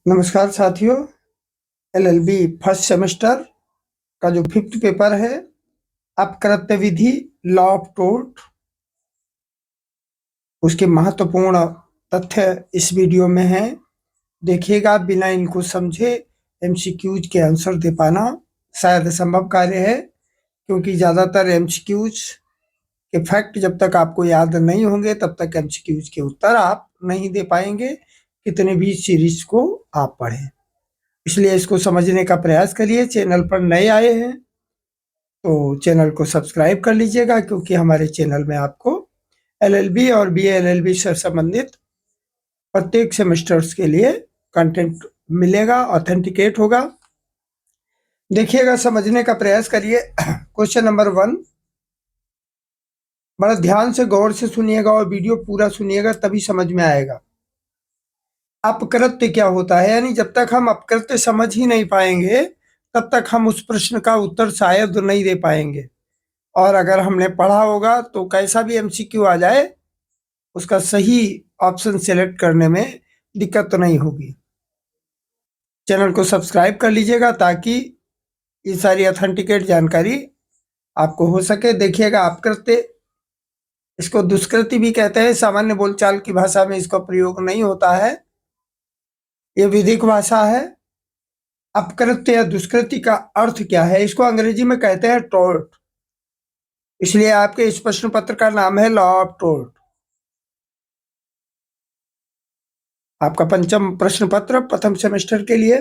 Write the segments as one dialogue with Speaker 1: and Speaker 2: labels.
Speaker 1: नमस्कार साथियों। LLB first semester का जो फिफ्थ पेपर है अपकृत्य विधि लॉ ऑफ टोर्ट, उसके महत्वपूर्ण तथ्य इस वीडियो में हैं। देखिएगा, बिना इनको समझे एमसीक्यूज के आंसर दे पाना शायद असंभव कार्य है, क्योंकि ज़्यादातर एमसीक्यूज के फैक्ट जब तक आपको याद नहीं होंगे तब तक एमसीक्यूज के उत्तर आप नहीं दे पाएंगे, कितने भी सीरीज को आप पढ़ें। इसलिए इसको समझने का प्रयास करिए। चैनल पर नए आए हैं तो चैनल को सब्सक्राइब कर लीजिएगा, क्योंकि हमारे चैनल में आपको एलएलबी और बीए-एलएलबी से संबंधित प्रत्येक सेमेस्टर्स के लिए कंटेंट मिलेगा, ऑथेंटिकेट होगा। देखिएगा, समझने का प्रयास करिए। क्वेश्चन नंबर 1, बड़ा ध्यान से गौर से सुनिएगा और वीडियो पूरा सुनिएगा, तभी समझ में आएगा। अपकृत्य क्या होता है, यानी जब तक हम अपकृत्य समझ ही नहीं पाएंगे तब तक हम उस प्रश्न का उत्तर शायद नहीं दे पाएंगे। और अगर हमने पढ़ा होगा तो कैसा भी एमसीक्यू आ जाए उसका सही ऑप्शन सेलेक्ट करने में दिक्कत तो नहीं होगी। चैनल को सब्सक्राइब कर लीजिएगा ताकि ये सारी ऑथेंटिकेट जानकारी आपको हो सके। देखिएगा, अपकृत्य, इसको दुष्कृति भी कहते हैं। सामान्य बोलचाल की भाषा में इसका प्रयोग नहीं होता है, ये विधिक भाषा है। अपकृत्य या दुष्कृति का अर्थ क्या है, इसको अंग्रेजी में कहते हैं टोर्ट। इसलिए आपके इस प्रश्न पत्र का नाम है लॉ ऑफ टोर्ट। आपका पंचम प्रश्न पत्र प्रथम सेमेस्टर के लिए।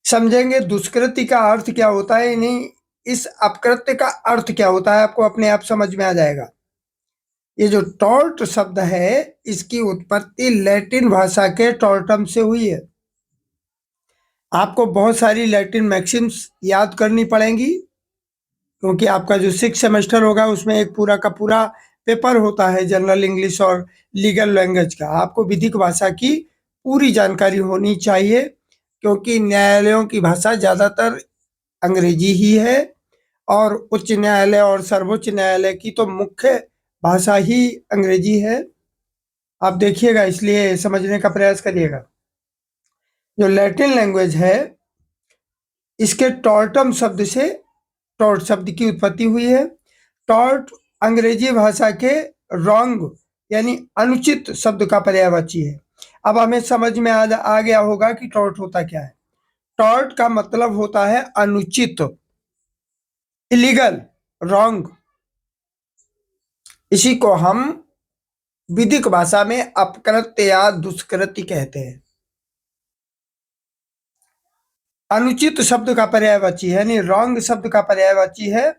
Speaker 1: समझेंगे दुष्कृति का अर्थ क्या होता है, नहीं इस अपकृत्य का अर्थ क्या होता है, आपको अपने आप समझ में आ जाएगा। ये जो टॉर्ट शब्द है, इसकी उत्पत्ति लैटिन भाषा के टॉर्टम से हुई है। आपको बहुत सारी लैटिन मैक्सिम्स याद करनी पड़ेंगी, क्योंकि आपका जो 6 सेमेस्टर होगा उसमें एक पूरा का पूरा पेपर होता है जनरल इंग्लिश और लीगल लैंग्वेज का। आपको विधिक भाषा की पूरी जानकारी होनी चाहिए, क्योंकि न्यायालयों की भाषा ज़्यादातर अंग्रेजी ही है और उच्च न्यायालय और सर्वोच्च न्यायालय की तो मुख्य भाषा ही अंग्रेजी है। आप देखिएगा, इसलिए समझने का प्रयास करिएगा। जो लैटिन लैंग्वेज है, इसके टॉर्टम शब्द से टॉर्ट शब्द की उत्पत्ति हुई है। टॉर्ट अंग्रेजी भाषा के रॉन्ग यानी अनुचित शब्द का पर्यायवाची है। अब हमें समझ में आ गया होगा कि टॉर्ट होता क्या है। टॉर्ट का मतलब होता है अनुचित, इलीगल, रॉन्ग। इसी को हम विधिक भाषा में अपकृत्य या दुष्कृति कहते हैं। अनुचित शब्द का पर्यायवाची है, यानी रॉन्ग शब्द का पर्यायवाची है,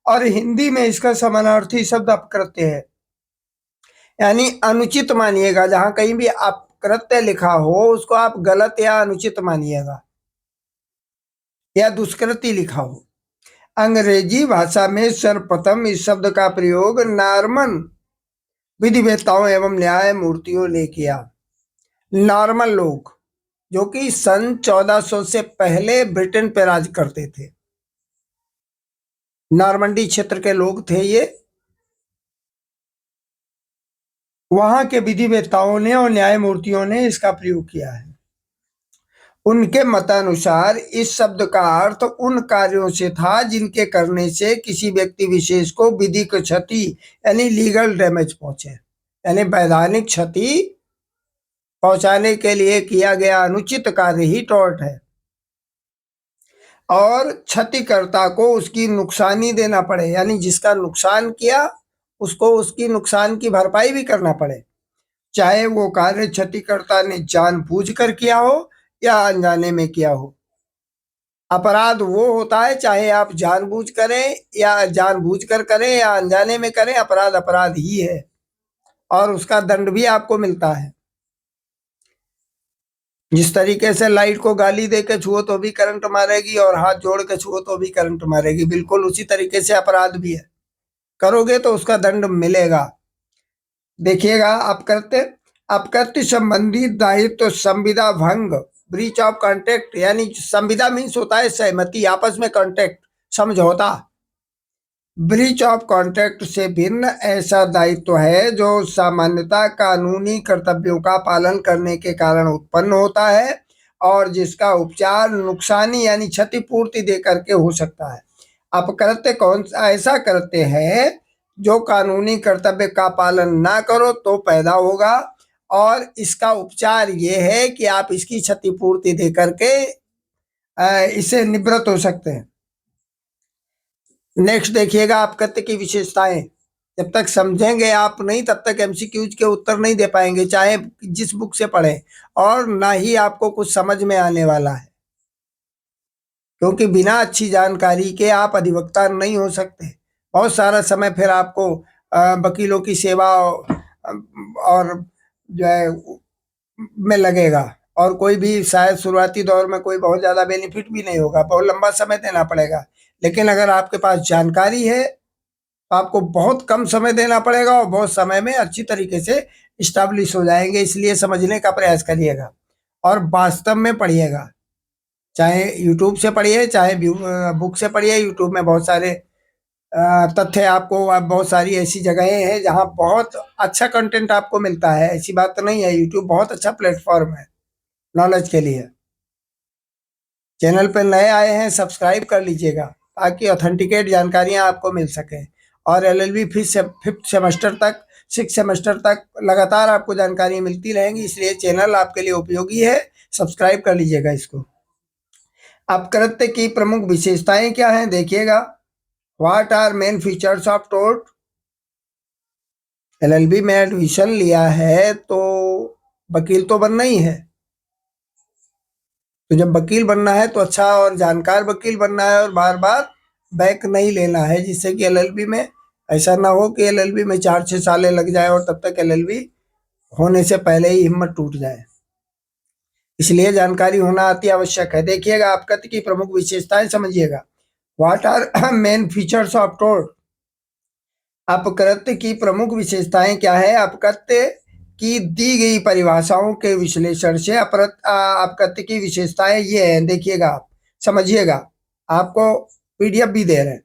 Speaker 1: और हिंदी में इसका समानार्थी शब्द अपकृत्य है। यानी अनुचित मानिएगा, जहां कहीं भी अपकृत्य लिखा हो उसको आप गलत या अनुचित मानिएगा, या दुष्कृति लिखा हो। अंग्रेजी भाषा में सर्वप्रथम इस शब्द का प्रयोग नॉर्मन विधिवेत्ताओं एवं न्याय मूर्तियों ने किया। नॉर्मन लोग, जो कि सन 1400 से पहले ब्रिटेन पे राज करते थे, नॉर्मंडी क्षेत्र के लोग थे ये। वहां के विधिवेत्ताओं ने और न्यायमूर्तियों ने इसका प्रयोग किया है। उनके मतानुसार इस शब्द का अर्थ उन कार्यों से था जिनके करने से किसी व्यक्ति विशेष को विधिक क्षति यानी लीगल डैमेज पहुंचे, यानी वैधानिक क्षति पहुंचाने के लिए किया गया अनुचित कार्य ही टॉर्ट है। और क्षतिकर्ता को उसकी नुकसानी देना पड़े, यानी जिसका नुकसान किया उसको उसकी नुकसान की भरपाई भी करना पड़े, चाहे वो कार्य क्षतिकर्ता ने जानबूझकर किया हो या अनजाने में किया हो। अपराध वो होता है चाहे आप जानबूझ करें या जानबूझकर करें या अनजाने में करें, अपराध अपराध ही है और उसका दंड भी आपको मिलता है। जिस तरीके से लाइट को गाली दे के छुओ तो भी करंट मारेगी और हाथ जोड़ के छुओ तो भी करंट मारेगी, बिल्कुल उसी तरीके से अपराध भी है। करोगे तो उसका दंड मिलेगा। देखिएगा, अपकृत्य संबंधी दायित्व संविदा भंग, ब्रीच ऑफ कॉन्ट्रैक्ट, यानी संविदा मीन्स होता है सहमति, आपस में कॉन्ट्रैक्ट, समझौता। ब्रीच ऑफ कॉन्ट्रैक्ट से भिन्न ऐसा दायित्व है जो सामान्यतः कानूनी कर्तव्यों का पालन करने के कारण उत्पन्न होता है और जिसका उपचार नुकसानी यानी क्षतिपूर्ति दे करके हो सकता है। अपकृत्य कौन सा ऐसा करते हैं जो कानूनी कर्तव्य का पालन ना करो तो पैदा होगा और इसका उपचार ये है कि आप इसकी क्षतिपूर्ति दे करके इससे निवृत्त हो सकते हैं। नेक्स्ट देखिएगा अपकृत्य की विशेषताएं। जब तक समझेंगे आप नहीं तब तक एमसीक्यूज के उत्तर नहीं दे पाएंगे, चाहे जिस बुक से पढ़ें, और ना ही आपको कुछ समझ में आने वाला है, क्योंकि बिना अच्छी जानकारी के आप अधिवक्ता नहीं हो सकते। बहुत सारा समय फिर आपको वकीलों की सेवा और जो है में लगेगा, और कोई भी शायद शुरुआती दौर में कोई बहुत ज़्यादा बेनिफिट भी नहीं होगा, बहुत लंबा समय देना पड़ेगा। लेकिन अगर आपके पास जानकारी है तो आपको बहुत कम समय देना पड़ेगा और बहुत समय में अच्छी तरीके से इस्टेब्लिश हो जाएंगे। इसलिए समझने का प्रयास करिएगा और वास्तव में पढ़िएगा, चाहे यूट्यूब से पढ़िए चाहे बुक से पढ़िए। यूट्यूब में बहुत सारे तथ्य आपको, बहुत सारी ऐसी जगहें हैं जहाँ बहुत अच्छा कंटेंट आपको मिलता है। ऐसी बात नहीं है, यूट्यूब बहुत अच्छा प्लेटफॉर्म है नॉलेज के लिए। चैनल पर नए आए हैं सब्सक्राइब कर लीजिएगा ताकि ऑथेंटिकेट जानकारियां आपको मिल सके, और एलएलबी फिफ्थ सेमेस्टर तक, 6 सेमेस्टर तक लगातार आपको जानकारी मिलती रहेंगी। इसलिए चैनल आपके लिए उपयोगी है, सब्सक्राइब कर लीजिएगा इसको। अपकृत्य की प्रमुख विशेषताएं क्या हैं देखिएगा। What are main features of tort. LLB में एडमिशन लिया है तो वकील तो बनना ही है, तो जब वकील बनना है तो अच्छा और जानकार वकील बनना है और बार बार बैक नहीं लेना है, जिससे कि एलएलबी में ऐसा ना हो कि एलएलबी में 4-6 साल लग जाए और तब तक एलएलबी होने से पहले ही हिम्मत टूट जाए। इसलिए जानकारी होना अति आवश्यक है। देखिएगा अपकृत्य की प्रमुख विशेषताएं समझिएगा। What are main features of tort. अपकृत्य की प्रमुख विशेषताएं क्या है। अपकृत्य की दी गई परिभाषाओं के विश्लेषण से अपकृत्य की विशेषताएं ये हैं, देखिएगा आप समझिएगा, आपको पीडीएफ भी दे रहे हैं।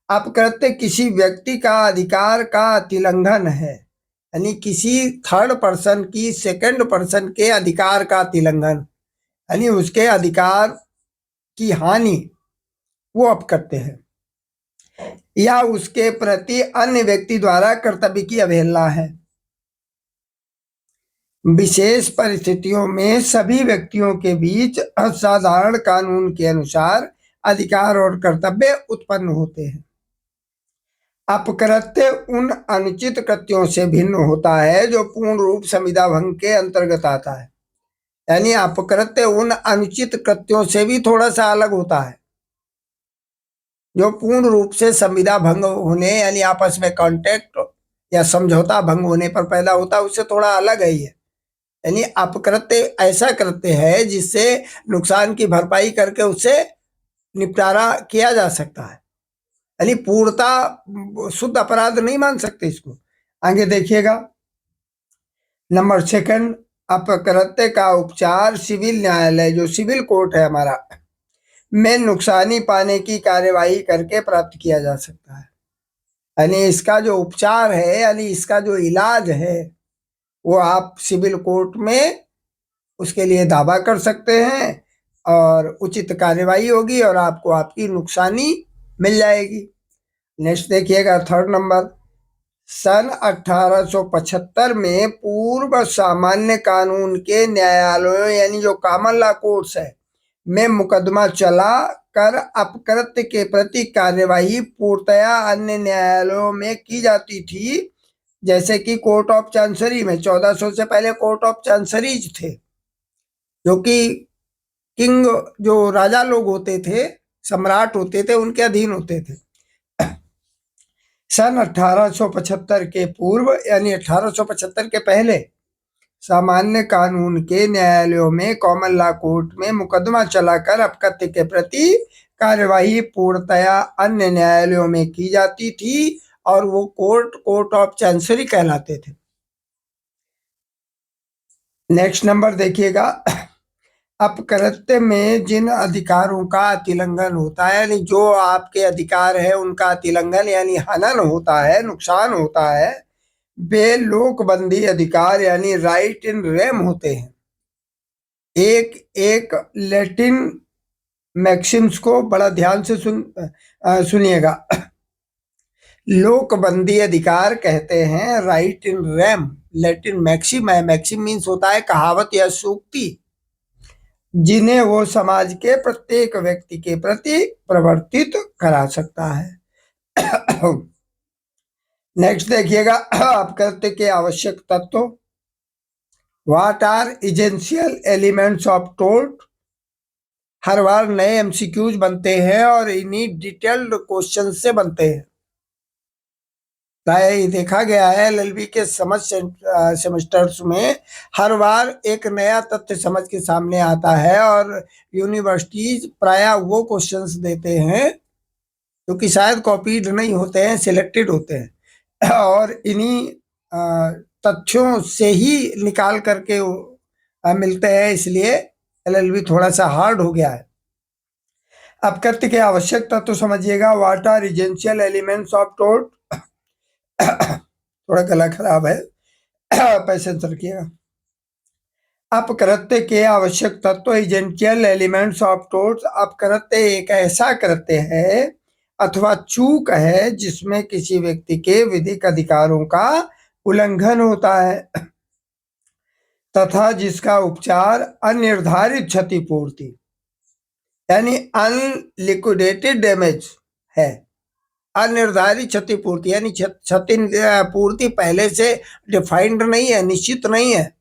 Speaker 1: अपकृत्य किसी व्यक्ति का अधिकार का तिलंघन है, यानी किसी थर्ड पर्सन की, सेकंड पर्सन के अधिकार का तिलंघन, यानी उसके अधिकार की हानि, वो अपकृत्य है। या उसके प्रति अन्य व्यक्ति द्वारा कर्तव्य की अवहेलना है। विशेष परिस्थितियों में सभी व्यक्तियों के बीच असाधारण कानून के अनुसार अधिकार और कर्तव्य उत्पन्न होते हैं। अपकृत्य उन अनुचित कृत्यों से भिन्न होता है जो पूर्ण रूप संविदा भंग के अंतर्गत आता है, यानी अपकृत्य उन अनुचित कृत्यों से भी थोड़ा सा अलग होता है जो पूर्ण रूप से संविदा भंग होने यानी आपस में कॉन्ट्रैक्ट या समझौता भंग होने पर पैदा होता है, उससे थोड़ा अलग है ये। यानी अपकृत्य ऐसा कृत्य है जिससे नुकसान की भरपाई करके उससे निपटारा किया जा सकता है, यानी पूर्णता शुद्ध अपराध नहीं मान सकते इसको। आगे देखिएगा नंबर 2, अपकृत्य का उपचार सिविल न्यायालय, जो सिविल कोर्ट है हमारा, में नुकसानी पाने की कार्यवाही करके प्राप्त किया जा सकता है। यानी इसका जो उपचार है, यानी इसका जो इलाज है, वो आप सिविल कोर्ट में उसके लिए दावा कर सकते हैं और उचित कार्यवाही होगी और आपको आपकी नुकसानी मिल जाएगी। नेक्स्ट देखिएगा 3rd नंबर, सन 1875 में पूर्व सामान्य कानून के न्यायालयों यानी जो कॉमन लॉ कोर्ट्स है में मुकदमा चला कर अपकृत्य के प्रति कार्यवाही पूर्णतया अन्य न्यायालयों में की जाती थी, जैसे कि कोर्ट ऑफ चांसरी में। 1400 से पहले कोर्ट ऑफ चांसरीज थे, जो कि किंग, जो राजा लोग होते थे, सम्राट होते थे, उनके अधीन होते थे। सन 1875 के पूर्व यानी 1875 के पहले सामान्य कानून के न्यायालयों में, कॉमन लॉ कोर्ट में मुकदमा चलाकर अपकृत्य के प्रति कार्यवाही पूर्णतया अन्य न्यायालयों में की जाती थी और वो कोर्ट ऑफ चांसरी कहलाते थे। नेक्स्ट नंबर देखिएगा, अपकृत्य में जिन अधिकारों का अतिलंघन होता है, यानी जो आपके अधिकार है उनका अतिलंघन यानी हनन होता है, नुकसान होता है, वे लोकबंदी अधिकार यानी राइट इन रेम होते हैं। एक एक लैटिन मैक्सिम्स को बड़ा ध्यान से सुनिएगा। लोकबंदी अधिकार कहते हैं right in rem. Latin maxim है, मैक्सिम मीन्स होता है कहावत या सूक्ति, जिन्हें वो समाज के प्रत्येक व्यक्ति के प्रति प्रवर्तित करा सकता है। नेक्स्ट देखिएगा, अपकृत्य के आवश्यक तत्व। What are essential elements of tort. हर बार नए एमसीक्यूज बनते हैं और इन्हीं डिटेल्ड क्वेश्चन से बनते हैं। प्राय देखा गया है एलएलबी के समझ सेमेस्टर्स में हर बार एक नया तथ्य समझ के सामने आता है और यूनिवर्सिटीज प्राय वो क्वेश्चंस देते हैं जो कि शायद कॉपीड नहीं होते हैं, सिलेक्टेड होते हैं और इन्हीं तथ्यों से ही निकाल करके मिलते हैं, इसलिए एलएलबी थोड़ा सा हार्ड हो गया है। अपकृत्य के आवश्यक तत्व समझिएगा। What are essential elements of tort. थोड़ा गला खराब है, पैसेंस रखिएगा। अपकृत्य के आवश्यक तत्व एसेंशियल एलिमेंट्स ऑफ टोर्ट। अपकृत्य एक ऐसा कृत्य है अथवा चूक है जिसमें किसी व्यक्ति के विधिक अधिकारों का उल्लंघन होता है तथा जिसका उपचार अनिर्धारित क्षतिपूर्ति यानी अनलिक्विडेटेड डैमेज है। अनिर्धारित क्षतिपूर्ति यानी क्षतिपूर्ति पहले से डिफाइंड नहीं है, निश्चित नहीं है।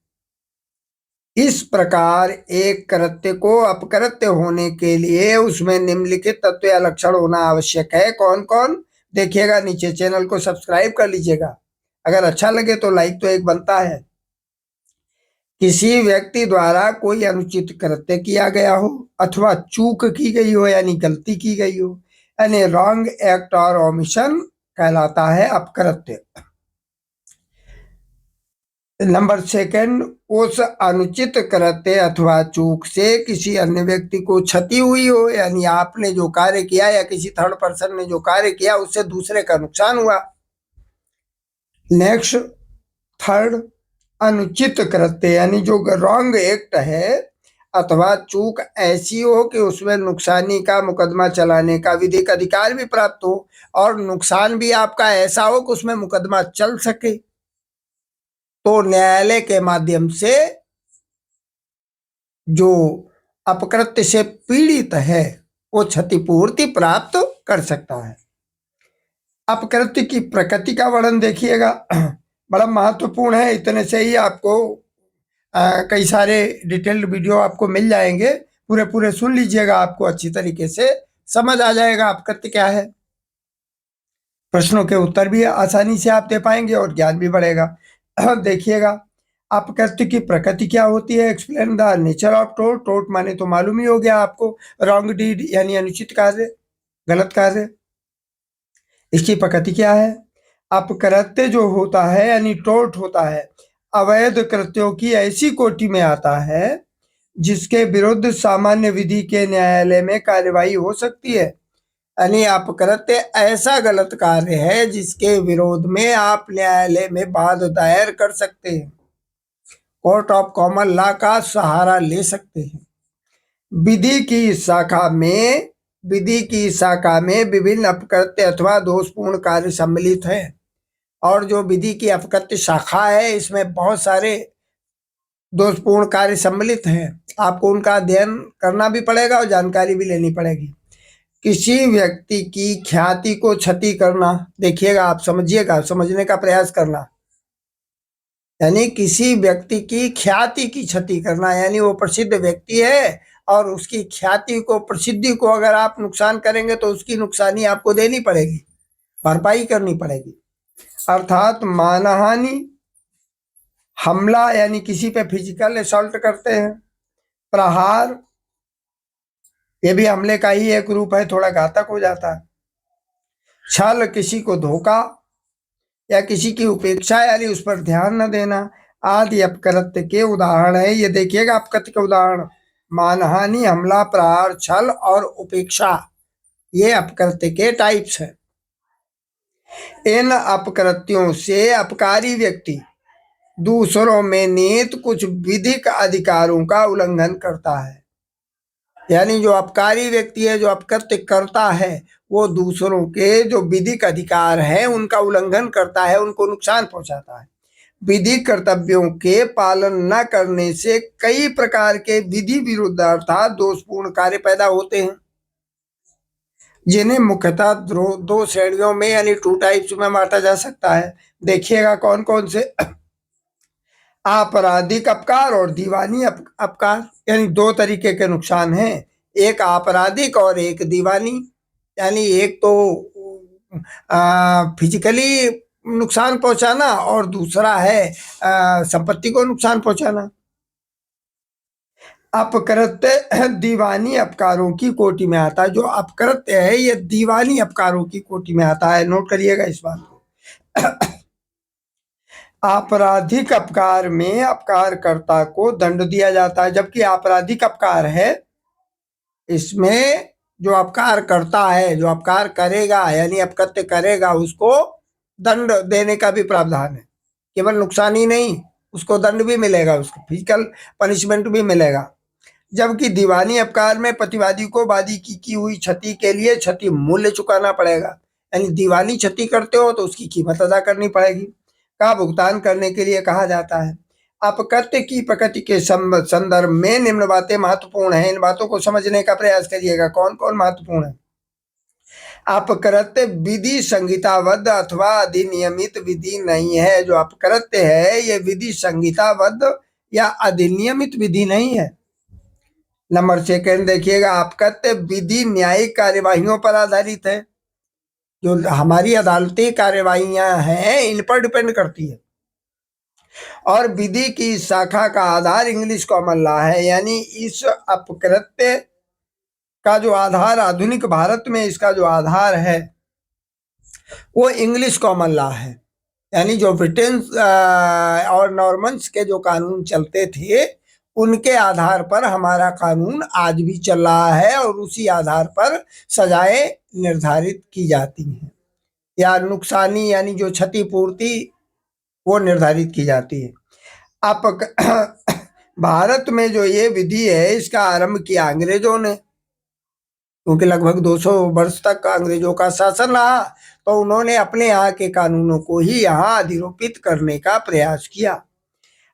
Speaker 1: इस प्रकार एक कृत्य को अपकृत्य होने के लिए उसमें निम्नलिखित तत्व या लक्षण होना आवश्यक है। कौन कौन, देखिएगा नीचे। चैनल को सब्सक्राइब कर लीजिएगा, अगर अच्छा लगे तो लाइक तो एक बनता है। किसी व्यक्ति द्वारा कोई अनुचित कृत्य किया गया हो अथवा चूक की गई हो यानी गलती की गई हो, यानी रॉन्ग एक्ट और ओमिशन कहलाता है अपकृत्य। नंबर सेकंड, उस अनुचित कृत्य अथवा चूक से किसी अन्य व्यक्ति को क्षति हुई हो, यानी आपने जो कार्य किया या किसी थर्ड पर्सन ने जो कार्य किया उससे दूसरे का नुकसान हुआ। नेक्स्ट, थर्ड, अनुचित कृत्य यानी जो रॉन्ग एक्ट है अथवा चूक ऐसी हो कि उसमें नुकसानी का मुकदमा चलाने का विधिक अधिकार भी प्राप्त हो और नुकसान भी आपका ऐसा हो कि उसमें मुकदमा चल सके, तो न्यायालय के माध्यम से जो अपकृत्य से पीड़ित है वो क्षतिपूर्ति प्राप्त कर सकता है। अपकृत्य की प्रकृति का वर्णन देखिएगा, बड़ा महत्वपूर्ण है। इतने से ही आपको कई सारे डिटेल्ड वीडियो आपको मिल जाएंगे, पूरे पूरे सुन लीजिएगा, आपको अच्छी तरीके से समझ आ जाएगा अपकृत्य क्या है। प्रश्नों के उत्तर भी आसानी से आप दे पाएंगे और ज्ञान भी बढ़ेगा। देखिएगा, अपकृत्य की प्रकृति क्या होती है। Explain the nature of tort. Tort माने तो मालूम ही हो गया आपको, रॉन्ग डीड यानी अनुचित कार्य, गलत कार्य। इसकी प्रकृति क्या है। अपकृत्य जो होता है यानी टोर्ट होता है अवैध कृत्यों की ऐसी कोटि में आता है जिसके विरुद्ध सामान्य विधि के न्यायालय में कार्यवाही हो सकती है। यानी अपकृत्य ऐसा गलत कार्य है जिसके विरोध में आप न्यायालय में वाद दायर कर सकते हैं, कोर्ट ऑफ कॉमन लॉ का सहारा ले सकते हैं। विधि की शाखा में विभिन्न अपकृत्य अथवा दोषपूर्ण कार्य सम्मिलित हैं और जो विधि की अपकृत्य शाखा है इसमें बहुत सारे दोषपूर्ण कार्य सम्मिलित हैं। आपको उनका अध्ययन करना भी पड़ेगा और जानकारी भी लेनी पड़ेगी। किसी व्यक्ति की ख्याति को क्षति करना, देखिएगा आप समझिएगा, समझने का प्रयास करना, यानी किसी व्यक्ति की ख्याति की क्षति करना, यानी वो प्रसिद्ध व्यक्ति है और उसकी ख्याति को, प्रसिद्धि को अगर आप नुकसान करेंगे तो उसकी नुकसानी आपको देनी पड़ेगी, भरपाई करनी पड़ेगी। अर्थात मानहानि, हमला यानी किसी पे फिजिकल असॉल्ट करते हैं, प्रहार ये भी हमले का ही एक रूप है, थोड़ा घातक हो जाता है। छल, किसी को धोखा या किसी की उपेक्षा यानी उस पर ध्यान न देना आदि अपकृत्य के उदाहरण है। ये देखिएगा अपकृत्य के उदाहरण, मानहानि, हमला, प्रहार, छल और उपेक्षा, ये अपकृत्य के टाइप्स हैं। इन अपकृत्यों से अपकारी व्यक्ति दूसरों में निहित कुछ विधिक अधिकारों का उल्लंघन करता है। यानी जो अपकारी व्यक्ति है, जो अपकृत्य करता है, वो दूसरों के जो विधिक अधिकार है उनका उल्लंघन करता है, उनको नुकसान पहुंचाता है। विधि कर्तव्यों के पालन न करने से कई प्रकार के विधि विरुद्ध अर्थात दोषपूर्ण कार्य पैदा होते हैं, जिन्हें मुख्यतः दो श्रेणियों में यानी 2 टाइप्स में बांटा जा सकता है। देखिएगा कौन कौन से। आपराधिक अपकार और दीवानी अपकार, यानी 2 तरीके के नुकसान हैं, एक आपराधिक और एक दीवानी। यानी एक तो फिजिकली नुकसान पहुंचाना और दूसरा है संपत्ति को नुकसान पहुंचाना। अपकृत्य दीवानी अपकारों की कोटि में आता है। जो अपकृत्य है ये दीवानी अपकारों की कोटि में आता है, नोट करिएगा इस बात को। आपराधिक अपकार में अपकारकर्ता को दंड दिया जाता है, जबकि आपराधिक अपकार है इसमें जो अपकार करता है, जो अपकार करेगा यानी अपकृत्य करेगा, उसको दंड देने का भी प्रावधान है। केवल नुकसान ही नहीं, उसको दंड भी मिलेगा, उसको फिजिकल पनिशमेंट भी मिलेगा। जबकि दीवानी अपकार में प्रतिवादी को वादी की हुई क्षति के लिए क्षति मूल्य चुकाना पड़ेगा। यानी दीवानी क्षति करते हो तो उसकी कीमत अदा करनी पड़ेगी, का भुगतान करने के लिए कहा जाता है। अपकृत्य की प्रकृति के संदर्भ में निम्न बातें महत्वपूर्ण हैं, इन बातों को समझने का प्रयास करिएगा। कौन कौन महत्वपूर्ण है? अपकृत्य विधि संहिताबद्ध अथवा अधिनियमित विधि नहीं है। जो अपकृत्य है ये विधि संहिताबद्ध या अधिनियमित विधि नहीं है। नंबर 2 देखिएगा, अपकृत्य विधि न्यायिक कार्यवाहियों पर आधारित है। जो हमारी अदालती कार्यवाहियां हैं इन पर डिपेंड करती है। और विधि की शाखा का आधार इंग्लिश कॉमन लॉ है। यानी इस अपकृत्य का जो आधार आधुनिक भारत में इसका जो आधार है वो इंग्लिश कॉमन लॉ है। यानी जो ब्रिटेन और नॉर्मन्स के जो कानून चलते थे उनके आधार पर हमारा कानून आज भी चल रहा है और उसी आधार पर सजाएं निर्धारित की जाती हैं या नुकसानी यानी जो क्षतिपूर्ति वो निर्धारित की जाती है। आप भारत में जो ये विधि है इसका आरंभ किया अंग्रेजों ने, क्योंकि लगभग 200 वर्ष तक अंग्रेजों का शासन रहा, तो उन्होंने अपने यहाँ के कानूनों को ही यहाँ अधिरोपित करने का प्रयास किया।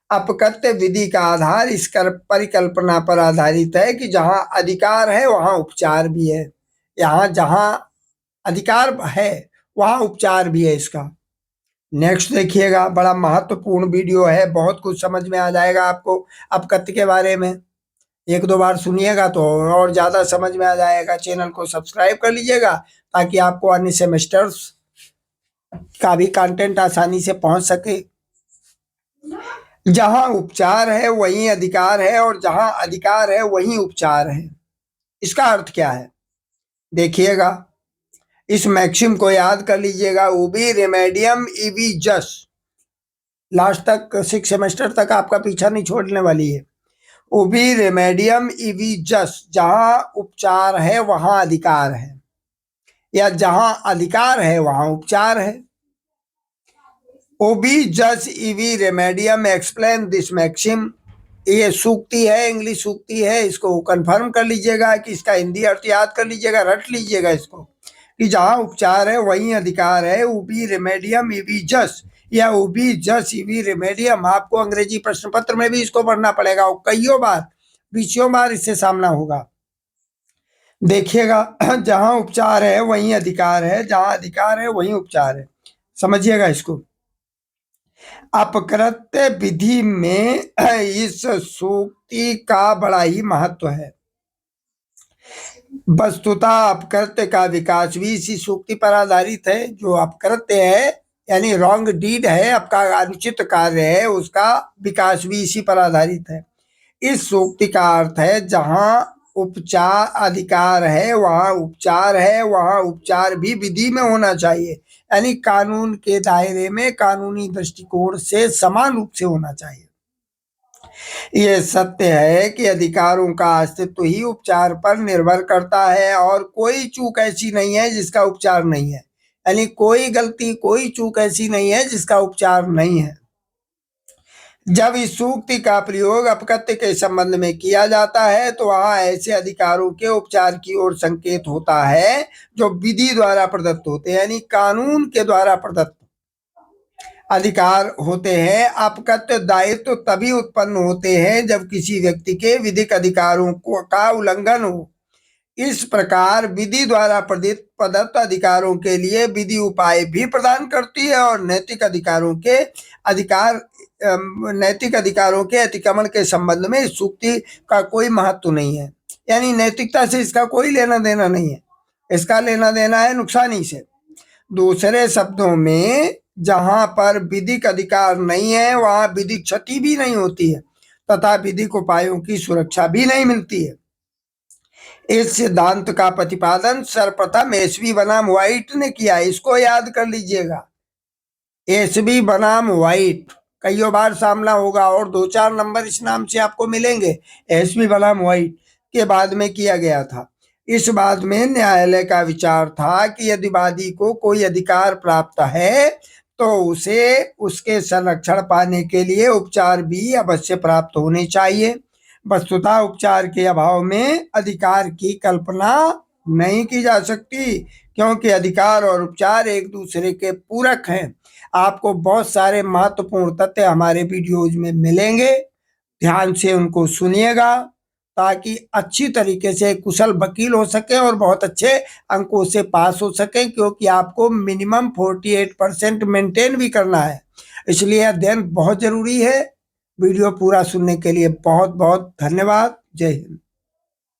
Speaker 1: अपकृत्य विधि का आधार इस परिकल्पना पर आधारित है कि जहाँ अधिकार है वहाँ उपचार भी है। यहाँ जहाँ अधिकार है वहाँ उपचार भी है इसका। नेक्स्ट देखिएगा, बड़ा महत्वपूर्ण वीडियो है, बहुत कुछ समझ में आ जाएगा आपको अपकृत्य के बारे में। 1-2 बार सुनिएगा तो और ज़्यादा समझ में आ जाएगा। चैनल को सब्सक्राइब कर लीजिएगा ताकि आपको अन्य सेमेस्टर्स का भी कंटेंट आसानी से पहुंच सके। जहां उपचार है वहीं अधिकार है और जहां अधिकार है वहीं उपचार है। इसका अर्थ क्या है देखिएगा, इस मैक्सिम को याद कर लीजिएगा, उबी रेमेडियम इवी जस। लास्ट तक 6 सेमेस्टर तक आपका पीछा नहीं छोड़ने वाली है। उबी रेमेडियम इवी जस, जहां उपचार है वहां अधिकार है या जहां अधिकार है वहां उपचार है। ओबी जस इवी रेमेडियम एक्सप्लेन दिस मैक्सिम। ये सूक्ति है, इंग्लिश सूक्ति है, इसको कंफर्म कर लीजिएगा कि इसका हिंदी अर्थ याद कर लीजिएगा, रट लीजिएगा इसको कि जहां उपचार है वहीं अधिकार है। उबी रेमेडियम इवी जस या उबी जस इवी रेमेडियम, आपको अंग्रेजी प्रश्न पत्र में भी इसको पढ़ना पड़ेगा और कईयों बार 20 बार इससे सामना होगा। देखिएगा, जहां उपचार है वहीं अधिकार है, जहां अधिकार है वहीं उपचार है। समझिएगा इसको। अपकृत्य विधि में इस सूक्ति का बड़ा ही महत्व है। वस्तुतः अपकृत्य का विकास भी इसी सूक्ति पर आधारित है। जो अपकृत्य है यानी रॉन्ग डीड है, आपका अनुचित कार्य है, उसका विकास भी इसी पर आधारित है। इस सूक्ति का अर्थ है जहां उपचार अधिकार है वहां उपचार है, वहां उपचार भी विधि में होना चाहिए। यानी कानून के दायरे में कानूनी दृष्टिकोण से समान रूप से होना चाहिए। ये सत्य है कि अधिकारों का अस्तित्व ही उपचार पर निर्भर करता है और कोई चूक ऐसी नहीं है जिसका उपचार नहीं है। यानी कोई गलती, कोई चूक ऐसी नहीं है जिसका उपचार नहीं है। जब इस सूक्ति का प्रयोग अपकृत्य के संबंध में किया जाता है तो वहां ऐसे अधिकारों के उपचार की ओर संकेत होता है जो विधि द्वारा प्रदत्त होते हैं, यानी कानून के द्वारा प्रदत्त अधिकार होते हैं। अपकृत्य दायित्व तभी उत्पन्न होते हैं जब किसी व्यक्ति के विधिक अधिकारों का उल्लंघन हो। इस प्रकार विधि द्वारा प्रदत्त अधिकारों के लिए विधि उपाय भी प्रदान करती है और नैतिक अधिकारों के अतिक्रमण के संबंध में इस सूक्ति का कोई महत्व नहीं है। यानी नैतिकता से इसका कोई लेना देना नहीं है, इसका लेना देना है नुकसानी से। दूसरे शब्दों में, जहां पर विधिक अधिकार नहीं है वहां विधिक क्षति भी नहीं होती है तथा विधिक उपायों की सुरक्षा भी नहीं मिलती है। इस सिद्धांत का प्रतिपादन सर्वप्रथम एसबी बनाम व्हाइट ने किया। इसको याद कर लीजिएगा, एसबी बनाम व्हाइट कई बार सामना होगा और 2-4 नंबर इस नाम से आपको मिलेंगे। एसबी बनाम व्हाइट के बाद में किया गया था। इस बात में न्यायालय का विचार था कि यदि वादी को कोई अधिकार प्राप्त है तो उसे उसके संरक्षण पाने के लिए उपचार भी अवश्य प्राप्त होने चाहिए। वस्तुतः उपचार के अभाव में अधिकार की कल्पना नहीं की जा सकती, क्योंकि अधिकार और उपचार एक दूसरे के पूरक हैं। आपको बहुत सारे महत्वपूर्ण तथ्य हमारे वीडियोज में मिलेंगे, ध्यान से उनको सुनिएगा ताकि अच्छी तरीके से कुशल वकील हो सके और बहुत अच्छे अंकों से पास हो सके, क्योंकि आपको मिनिमम 48% मेंटेन भी करना है। इसलिए अध्ययन बहुत जरूरी है। वीडियो पूरा सुनने के लिए बहुत बहुत धन्यवाद। जय हिंद।